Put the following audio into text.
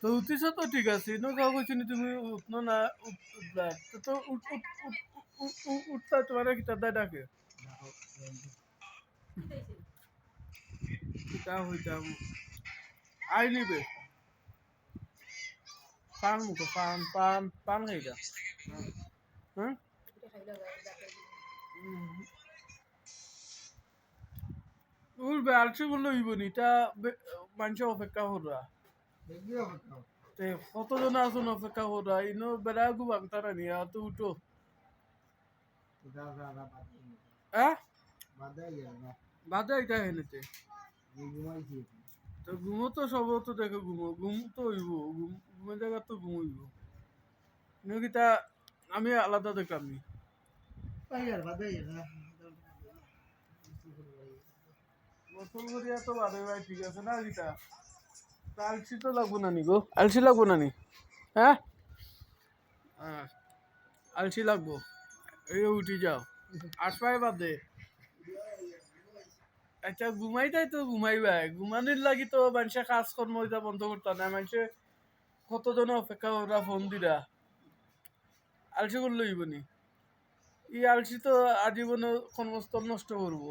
তো উঠিছ তো ঠিক আছে এনেও কৈছো নি তুমি উঠনো না উঠলা তো উঠতা তোমার কিতা দায় ডাকে কিতা হইতাম আই নিবে পান মুখো পান পান পান খাইতা হ্যাঁ উঠবে আলসি বললে হইব নি তা মানুষ অপেক্ষা কররা তে কতজন আছেন অপেক্ষা কররা ইনো বেড়া গুবাং তারা নিয়ে তো উঠো হ্যাঁ বাদে আইতা হেনেতে তো ঘুমো তো সব তো দেখো ঘুমো ঘুম তো হইব ঘুমের জায়গা তো ঘুম হইব কিতা আমি আলাদা দেখলাম নি গোসল করিয়া তো বাদে ভাই ঠিক আছে না কিতা তা আলসি তো লাগবো না নি গো আলসি লাগবো না নি হ্যাঁ আলসি লাগবো এই উঠি যাও আসবাই বাদে আচ্ছা ঘুমাইতাই তো ঘুমাইবাই ঘুমানির লাগি তো মানুষে কাজকর্ম এটা বন্ধ করতে না মানুষে কতজনে অপেক্ষা করা ফোন দিরা আলসি করলে হইব নি ই আলসি তো আজীবনে কর্মস্থল নষ্ট করবো